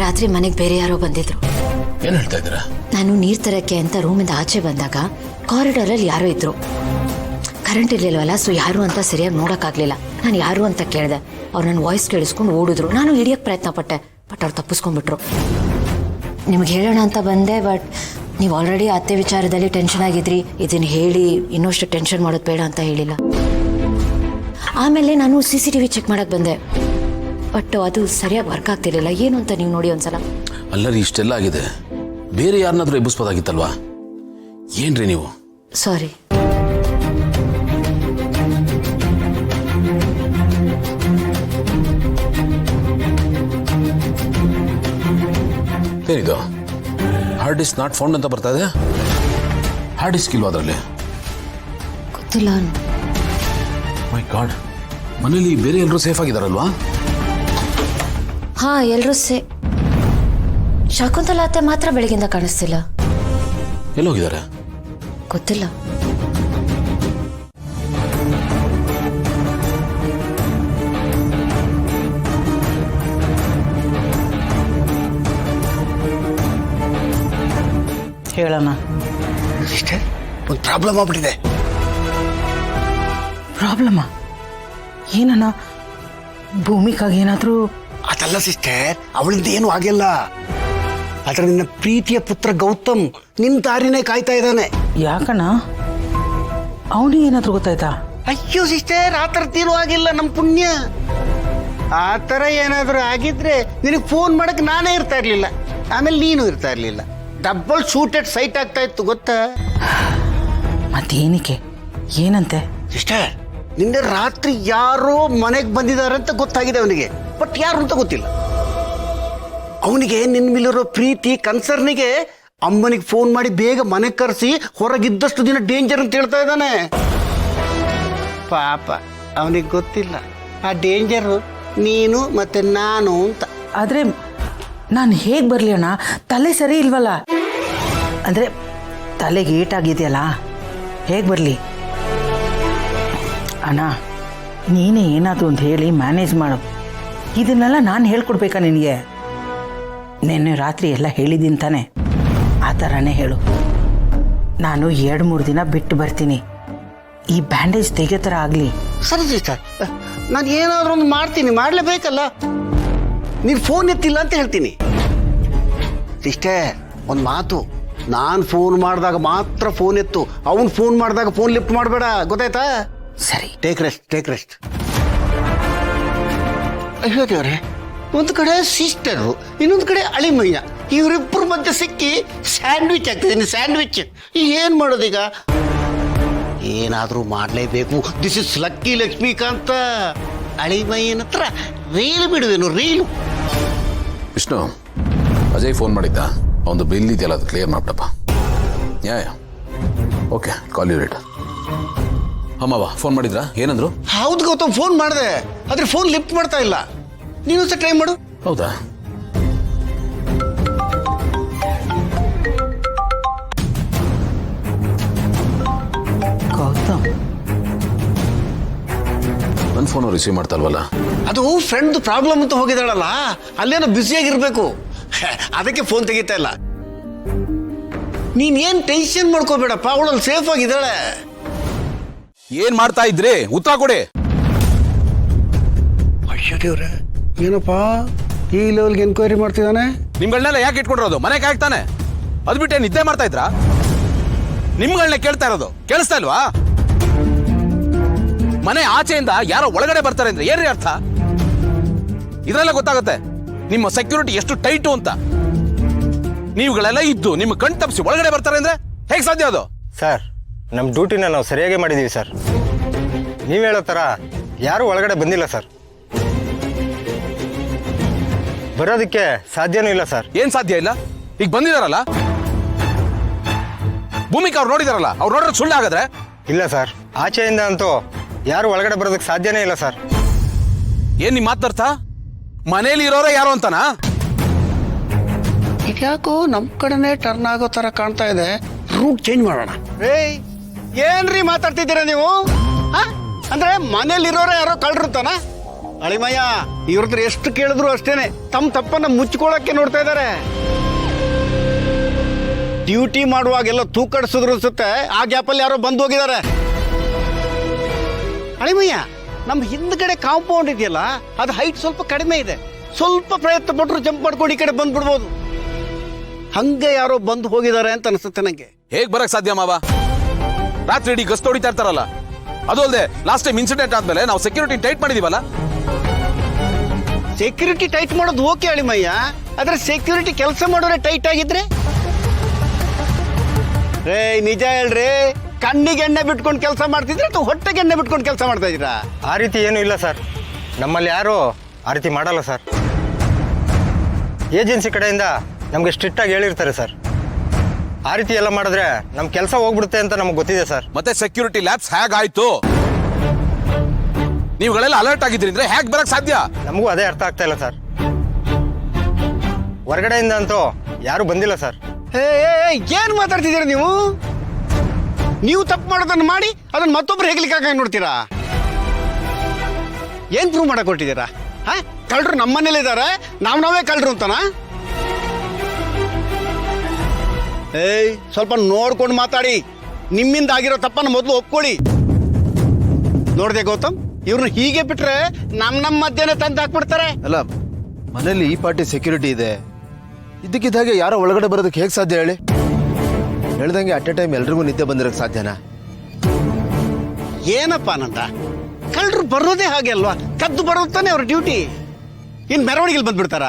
ರಾತ್ರಿ ಮನೆಗೆ ಬೇರೆ ಯಾರೋ ಬಂದಿದ್ರು. ಏನ್ ಹೇಳ್ತಾ ಇದ್ದೀರಾ? ನಾನು ನೀರ್ ತರಕ್ಕೆ ಅಂತ ರೂಮಿಂದ ಆಚೆ ಬಂದಾಗ ಕಾರಿಡಾರ್ ಅಲ್ಲಿ ಯಾರೋ ಇದ್ರು. ಕರೆಂಟ್ ಇರ್ಲಿಲ್ವಲ್ಲ, ಸೊ ಯಾರು ಅಂತ ಸರಿಯಾಗಿ ನೋಡಕ್ಕಾಗ್ಲಿಲ್ಲ. ನಾನು ಯಾರು ಅಂತ ಕೇಳಿದೆ. ಅವ್ರು ನನ್ನ ವಾಯ್ಸ್ ಕೇಳಿಸ್ಕೊಂಡು ಓಡಿದ್ರು. ನಾನು ಹಿಡಿಯಕ್ ಪ್ರಯತ್ನ ಪಟ್ಟೆ, ಬಟ್ ಅವ್ರು ತಪ್ಪಿಸ್ಕೊಂಡ್ಬಿಟ್ರು. ನಿಮ್ಗೆ ಹೇಳೋಣ ಅಂತ ಬಂದೆ, ಬಟ್ ನೀವು ಆಲ್ರೆಡಿ ಅತ್ತೆ ವಿಚಾರದಲ್ಲಿ ಟೆನ್ಷನ್ ಆಗಿದ್ರಿ. ಇದನ್ನ ಹೇಳಿ ಇನ್ನಷ್ಟು ಟೆನ್ಷನ್ ಮಾಡೋದು ಬೇಡ ಅಂತ ಹೇಳಿಲ್ಲ. ಆಮೇಲೆ ನಾನು CCTV ಚೆಕ್ ಮಾಡಕ್ ಬಂದೆ, ಬಟ್ ಅದು ಸರಿಯಾಗಿ ವರ್ಕ್ ಆಗ್ತಿರ್ಲಿಲ್ಲ. ಏನು ಅಂತ ನೀವು ನೋಡಿ ಒಂದ್ಸಲ. ಅಲ್ಲರಿ, ಇಷ್ಟೆಲ್ಲ ಆಗಿದೆ, ಬೇರೆ ಯಾರನ್ನಾದ್ರೂ ಎಬ್ಬಿಸ್ಬೋದಾಗಿತ್ತಲ್ವಾ? ಏನ್ರಿ ನೀವು? ಸಾರಿ. ಏನಿದು? ಹಾರ್ಡ್ ಡಿಸ್ಕ್ ನಾಟ್ ಫೌಂಡ್ ಅಂತ ಬರ್ತಾ ಇದೆ. ಹಾರ್ಡ್ ಡಿಸ್ಕ್ ಇಲ್ವಾ ಅದರಲ್ಲಿ? ಗೊತ್ತಿಲ್ಲ. ಮೈ ಗಾಡ್, ಮನೇಲಿ ಬೇರೆ ಎಲ್ಲರೂ ಸೇಫ್ ಆಗಿದಾರಲ್ವಾ? ಹಾ, ಎಲ್ಲರೂ ಶಕುಂತಲಾ ಅತ್ತೆ ಮಾತ್ರ ಬೆಳಗಿಂದ ಕಾಣಿಸ್ತಿಲ್ಲ. ಎಲ್ಲೋಗಿದ್ದಾರೆ? ಗೊತ್ತಿಲ್ಲ. ಹೇಳೋಣ. ಸಿಸ್ಟರ್, ಒಂದು ಪ್ರಾಬ್ಲಮ್ ಆಗ್ಬಿಟ್ಟಿದೆ. ಪ್ರಾಬ್ಲಮ್ಮ? ಏನಣ್ಣ? ಭೂಮಿಕಾಗಿ ಏನಾದರೂ? ಅದಲ್ಲ ಸಿಸ್ಟರ್, ಅವಳಿಂದ ಏನು ಆಗಿಲ್ಲ. ಆದ್ರೆ ನಿನ್ನ ಪ್ರೀತಿಯ ಪುತ್ರ ಗೌತಮ್ ನಿನ್ನ ದಾರಿನೇ ಕಾಯ್ತಾ ಇದ್ದಾನೆ. ಯಾಕಣ್ಣ? ಅವನಿಗೆ ಏನಾದರೂ ಗೊತ್ತಾಯ್ತಾ? ಅಯ್ಯೋ ಸಿಸ್ಟರ್, ಆ ಥರದ್ದೇನು ಆಗಿಲ್ಲ. ನಮ್ಮ ಪುಣ್ಯ. ಆ ಥರ ಏನಾದರೂ ಆಗಿದ್ರೆ ನಿನಗೆ ಫೋನ್ ಮಾಡಕ್ಕೆ ನಾನೇ ಇರ್ತಾ ಇರಲಿಲ್ಲ, ಆಮೇಲೆ ನೀನು ಇರ್ತಾ ಇರಲಿಲ್ಲ. ಡಬಲ್ ಶೂಟೆಡ್ ಸೈಟ್ ಆಗ್ತಾ ಇತ್ತು, ಗೊತ್ತಾ? ಮತ್ತೇನಕ್ಕೆ? ಏನಂತೆ? ಸಿಸ್ಟರ್, ನಿನ್ನೆ ರಾತ್ರಿ ಯಾರೋ ಮನೆಗೆ ಬಂದಿದ್ದಾರೆ ಅಂತ ಗೊತ್ತಾಗಿದೆ ಅವನಿಗೆ, ಬಟ್ ಯಾರು ಅಂತ ಗೊತ್ತಿಲ್ಲ. ಅವನಿಗೆ ನಿನ್ನ ಮೇಲಿರೋ ಪ್ರೀತಿ ಕನ್ಸರ್ನಿಗೆ ಅಮ್ಮನಿಗೆ ಫೋನ್ ಮಾಡಿ ಬೇಗ ಮನೆಗೆ ಕರೆಸಿ ಹೊರಗಿದ್ದಷ್ಟು ದಿನ ಡೇಂಜರ್ ಅಂತ ಹೇಳ್ತಾ ಇದ್ದಾನೆ. ಪಾಪ, ಅವನಿಗೆ ಗೊತ್ತಿಲ್ಲ ಆ ಡೇಂಜರು ನೀನು ಮತ್ತೆ ನಾನು ಅಂತ. ಆದರೆ ನಾನು ಹೇಗೆ ಬರಲಿ ಅಣ್ಣ? ತಲೆ ಸರಿ ಇಲ್ವಲ್ಲ. ಅಂದರೆ ತಲೆಗೆ ಏಟಾಗಿದೆಯಲ್ಲ, ಹೇಗೆ ಬರಲಿ ಅಣ್ಣ? ನೀನೇ ಏನಾದರೂ ಒಂದು ಹೇಳಿ ಮ್ಯಾನೇಜ್ ಮಾಡು. ಇದನ್ನೆಲ್ಲ ನಾನು ಹೇಳ್ಕೊಡ್ಬೇಕಾ ನಿನಗೆ? ನಿನ್ನೆ ರಾತ್ರಿ ಎಲ್ಲ ಹೇಳಿದ್ದೀನಿ ತಾನೆ, ಆ ಥರನೇ ಹೇಳು. ನಾನು 2-3 ದಿನ ಬಿಟ್ಟು ಬರ್ತೀನಿ. ಈ ಬ್ಯಾಂಡೇಜ್ ತೆಗೆಯೋ ಥರ ಆಗಲಿ. ಸರಿ ಸಿಸ್ಟರ್, ನಾನು ಏನಾದರೂ ಒಂದು ಮಾಡ್ತೀನಿ, ಮಾಡಲೇಬೇಕಲ್ಲ. ನೀನು ಫೋನ್ ಎತ್ತಿಲ್ಲ ಅಂತ ಹೇಳ್ತೀನಿ. ಸಿಸ್ಟರ್, ಒಂದು ಮಾತು, ನಾನು ಫೋನ್ ಮಾಡಿದಾಗ ಮಾತ್ರ ಫೋನ್ ಎತ್ತು. ಅವನು ಫೋನ್ ಮಾಡಿದಾಗ ಫೋನ್ ಲಿಫ್ಟ್ ಮಾಡಬೇಡ, ಗೊತ್ತಾಯ್ತಾ? ಸರಿ. Take rest. ಅಯ್ಯೋ ದೇವ್ರೆ, ಒಂದು ಕಡೆ ಸಿಸ್ಟರು, ಇನ್ನೊಂದು ಕಡೆ ಅಳಿಮಯ್ಯ, ಇವರಿಬ್ಬರ ಮಧ್ಯೆ ಸಿಕ್ಕಿ ಸ್ಯಾಂಡ್ವಿಚ್ ಆಗ್ತಿದ್ದೀನಿ. ಸ್ಯಾಂಡ್ವಿಚ್ ಏನು ಮಾಡೋದೀಗ? ಏನಾದರೂ ಮಾಡಲೇಬೇಕು. This is lucky Lakshmikanta. ಅಳಿಮಯ್ಯನ ಹತ್ರ ರೀಲ್ ಬಿಡುವೇನು? ರೀಲು. ವಿಷ್ಣು, ಅಜಯ್ ಫೋನ್ ಮಾಡಿದ್ದ, ಅವನು ಬಿಲ್ ಇದೆಯಲ್ಲ, ಅದು ಕ್ಲಿಯರ್ ಮಾಡ್ಬಿಡಪ್ಪ. Yeah okay, call you later. ಅಮ್ಮವ ಫೋನ್ ಮಾಡಿದ್ರಾ? ಏನಂದ್ರು? ಹೌದು ಗೌತಮ್, ಫೋನ್ ಮಾಡಿದೆ, ಆದ್ರೆ ಫೋನ್ ಲಿಫ್ಟ್ ಮಾಡ್ತಾ ಇಲ್ಲ. ನೀನು ಸಹ ಟ್ರೈ ಮಾಡು. ಹೌದಾ? ಗೌತಮ್ ನನ್ನ ಫೋನು ರಿಸೀವ್ ಮಾಡ್ತಲ್ವಲ್ಲ? ಅದು ಫ್ರೆಂಡ್ ಪ್ರಾಬ್ಲಮ್ ಅಂತ ಹೋಗಿದ್ದಾಳಲ್ಲ, ಅಲ್ಲೇನೋ ಬ್ಯುಸಿಯಾಗಿರ್ಬೇಕು, ಅದಕ್ಕೆ ಫೋನ್ ತೆಗಿತಾ ಇಲ್ಲ. ನೀನೇನು ಟೆನ್ಷನ್ ಮಾಡ್ಕೋಬೇಡಪ್ಪ, ಅವಳಲ್ಲಿ ಸೇಫ್ ಆಗಿದ್ದಾಳೆ. ಏನ್ ಮಾಡ್ತಾ ಇದ್ರಿ? ಉತ್ತರ ಕೊಡಿ. ಅಯ್ಯೋ ದೇವ್ರೆ, ಏನಪ್ಪಾ ಈ ಲೆವೆಲ್ಗೆ ಎನ್ಕ್ವೈರಿ ಮಾಡ್ತಿದ್ದಾನೆ? ನಿಮ್ಗಳನ್ನೆಲ್ಲ ಯಾಕೆ ಇಟ್ಕೊಂಡಿರೋದು? ಮನೆ ಕಾಯ್ತಾನೆ, ಅದು ಬಿಟ್ಟೆ ನಿದ್ದೆ ಮಾಡ್ತಾ ಇದ್ರಾ? ನಿಮ್ಗಳನ್ನ ಕೇಳ್ತಾ ಇರೋದು ಕೇಳಿಸ್ತಾ ಇಲ್ವಾ? ಮನೆ ಆಚೆಯಿಂದ ಯಾರೋ ಒಳಗಡೆ ಬರ್ತಾರೆ ಅಂದ್ರೆ ಏನ್ರಿ ಅರ್ಥ? ಇದರೆಲ್ಲ ಗೊತ್ತಾಗುತ್ತೆ ನಿಮ್ಮ ಸೆಕ್ಯೂರಿಟಿ ಎಷ್ಟು ಟೈಟು ಅಂತ. ನೀವುಗಳೆಲ್ಲ ಇದ್ದು ನಿಮ್ಮ ಕಣ್ ತಪ್ಪಿಸಿ ಒಳಗಡೆ ಬರ್ತಾರೆ ಅಂದ್ರೆ ಹೇಗೆ ಸಾಧ್ಯ ಅದು? ಸರ್, ನಮ್ಮ ಡ್ಯೂಟಿನ ನಾವು ಸರಿಯಾಗಿ ಮಾಡಿದ್ದೀವಿ ಸರ್. ನೀವು ಹೇಳೋ ಥರ ಯಾರೂ ಒಳಗಡೆ ಬಂದಿಲ್ಲ ಸರ್. ಬರೋದಕ್ಕೆ ಸಾಧ್ಯನೂ ಇಲ್ಲ ಸರ್. ಏನ್ ಸಾಧ್ಯ ಇಲ್ಲ? ಈಗ ಬಂದಿದಾರಲ್ಲ, ಭೂಮಿಕಾ ಅವ್ರು ನೋಡಿದಾರಲ್ಲ, ಅವ್ರು ನೋಡಿದ್ರೆ ಸುಳ್ಳು ಹಾಗಾದ್ರೆ? ಇಲ್ಲ ಸರ್, ಆಚೆಯಿಂದ ಅಂತೂ ಯಾರು ಒಳಗಡೆ ಬರೋದಕ್ಕೆ ಸಾಧ್ಯನೇ ಇಲ್ಲ ಸರ್. ಏನ್ ನಿಮ್ ಮಾತರ್ಥ? ಮನೇಲಿ ಇರೋರೇ ಯಾರು ಅಂತನಾ? ಇದ್ಯಾಕೋ ನಮ್ ಕಡೆನೆ ಟರ್ನ್ ಆಗೋ ತರ ಕಾಣ್ತಾ ಇದೆ. ರೂಟ್ ಚೇಂಜ್ ಮಾಡೋಣ. ಏನ್ರಿ ಮಾತಾಡ್ತಿದ್ದೀರಾ ನೀವು? ಅಂದ್ರೆ ಮನೇಲಿ ಇರೋರೇ ಯಾರೋ ಕಳ್ರಿರ್ತಾನ? ಅಳಿಮಯ್ಯ ಇವ್ರತ್ರ ಎಷ್ಟು ಕೇಳಿದ್ರು ಅಷ್ಟೇನೆ ತಮ್ಮ ತಪ್ಪನ್ನ ಮುಚ್ಕೊಳ್ಳಕ್ಕೆ ನೋಡ್ತಾ ಇದ್ದಾರೆ. ಡ್ಯೂಟಿ ಮಾಡುವಾಗೆಲ್ಲ ತೂಕಡಿಸಿದ್ರು ಅನ್ಸುತ್ತೆ, ಆ ಗ್ಯಾಪಲ್ಲಿ ಯಾರೋ ಬಂದು ಹೋಗಿದ್ದಾರೆ. ಅಳಿಮಯ್ಯ ನಮ್ಮ ಹಿಂದ್ಗಡೆ ಕಾಂಪೌಂಡ್ ಇದೆಯಲ್ಲ, ಅದು ಹೈಟ್ ಸ್ವಲ್ಪ ಕಡಿಮೆ ಇದೆ. ಸ್ವಲ್ಪ ಪ್ರಯತ್ನ ಪಟ್ಟರು ಜಂಪ್ ಮಾಡ್ಕೊಂಡು ಈ ಕಡೆ ಬಂದ್ಬಿಡ್ಬೋದು. ಹಂಗೆ ಯಾರೋ ಬಂದು ಹೋಗಿದ್ದಾರೆ ಅಂತ ಅನ್ಸುತ್ತೆ ನಂಗೆ. ಹೇಗ್ ಬರಕ್ ಸಾಧ್ಯ ಮಾವ? ರಾತ್ರಿ ಇಡೀ ಗಸ್ತು ಹೊಡಿತಾ ಇರ್ತಾರಲ್ಲ. ಅದು ಅಲ್ಲದೆ ಲಾಸ್ಟ್ ಟೈಮ್ ಇನ್ಸಿಡೆಂಟ್ ಆದ್ಮೇಲೆ ನಾವು ಸೆಕ್ಯೂರಿಟಿ ಟೈಟ್ ಮಾಡಿದೀವಲ್ಲ. ಸೆಕ್ಯೂರಿಟಿ ಟೈಟ್ ಮಾಡೋದು ಓಕೆ ಅಳಿಮಯ್ಯ, ಆದ್ರೆ ಸೆಕ್ಯೂರಿಟಿ ಕೆಲಸ ಮಾಡೋರೆ ಟೈಟ್ ಆಗಿದ್ರೆ ರೇ ನಿಜ ಹೇಳ್ರಿ, ಕಣ್ಣಿಗೆ ಎಣ್ಣೆ ಬಿಟ್ಕೊಂಡು ಕೆಲಸ ಮಾಡ್ತಿದ್ರೆ ಅಥವಾ ಹೊಟ್ಟೆಗೆ ಎಣ್ಣೆ ಬಿಟ್ಕೊಂಡು ಕೆಲಸ ಮಾಡ್ತಾ ಇದ್ದೀರಾ? ಆ ರೀತಿ ಏನೂ ಇಲ್ಲ ಸರ್, ನಮ್ಮಲ್ಲಿ ಯಾರು ಆ ರೀತಿ ಮಾಡಲ್ಲ ಸರ್. ಏಜೆನ್ಸಿ ಕಡೆಯಿಂದ ನಮಗೆ ಸ್ಟ್ರಿಕ್ಟ್ ಆಗಿ ಹೇಳಿರ್ತಾರೆ ಸರ್. ಆ ರೀತಿ ಎಲ್ಲ ಮಾಡಿದ್ರೆ ನಮ್ಮ ಕೆಲಸ ಹೋಗ್ಬಿಡುತ್ತೆ ಅಂತ ನಮ್ಗೆ ಗೊತ್ತಿದೆ ಸರ್. ಮತ್ತೆ ಸೆಕ್ಯೂರಿಟಿ ಲ್ಯಾಬ್ಸ್ ಹೇಗಾಯ್ತು? ನೀವುಗಳೆಲ್ಲ ಅಲರ್ಟ್ ಆಗಿದ್ರಿ ಅಂದ್ರೆ ಹೇಗ್ ಬರಕ್ ಸಾಧ್ಯ? ನಮಗೂ ಅದೇ ಅರ್ಥ ಆಗ್ತಾ ಇಲ್ಲ ಸರ್. ಹೊರಗಡೆಯಿಂದ ಅಂತೂ ಯಾರು ಬಂದಿಲ್ಲ ಸರ್. ಏನ್ ಮಾತಾಡ್ತಿದ್ದೀರಾ ನೀವು? ನೀವು ತಪ್ಪು ಮಾಡೋದನ್ನ ಮಾಡಿ ಅದನ್ನ ಮತ್ತೊಬ್ರು ಹೇಗ್ಲಿಕ್ಕೆ ನೋಡ್ತೀರಾ? ಏನ್ ಪ್ರೂವ್ ಮಾಡಕ್ ಹೊರಟಿದ್ದೀರಾ? ಕಳ್ಳರು ನಮ್ಮನೇಲಿ ಇದ್ದಾರೆ, ನಾವೇ ಕಳ್ಳರು ಅಂತನಾ? ಸ್ವಲ್ಪ ನೋಡ್ಕೊಂಡು ಮಾತಾಡಿ. ನಿಮ್ಮಿಂದ ಆಗಿರೋ ತಪ್ಪನ್ನು ಮೊದಲು ಒಪ್ಕೊಳ್ಳಿ. ನೋಡ್ದೆ ಗೌತಮ್, ಇವ್ರನ್ನ ಹೀಗೆ ಬಿಟ್ರೆ ನಮ್ಮ ಮಧ್ಯೆನೆ ತಂದು ಹಾಕ್ಬಿಡ್ತಾರೆ. ಅಲ್ಲ, ಮನೇಲಿ ಈ ಪಾರ್ಟಿ ಸೆಕ್ಯೂರಿಟಿ ಇದೆ, ಇದ್ದಕ್ಕಿದ್ದಾಗೆ ಯಾರೋ ಒಳಗಡೆ ಬರೋದಕ್ಕೆ ಹೇಗೆ ಸಾಧ್ಯ ಹೇಳಿ? ಹೇಳ್ದಂಗೆ ಅಟ್ ಎ ಟೈಮ್ ಎಲ್ರಿಗೂ ನಿದ್ದೆ ಬಂದಿರಕ್ಕೆ ಸಾಧ್ಯನಾ? ಏನಪ್ಪ ಆನಂದ, ಕಳ್ಳರು ಬರೋದೇ ಹಾಗೆ ಅಲ್ವಾ? ಕದ್ದು ಬರೋದು ತಾನೇ ಅವ್ರ ಡ್ಯೂಟಿ. ಇನ್ ಮೆರವಣಿಗೆಲಿ ಬಂದ್ಬಿಡ್ತಾರ?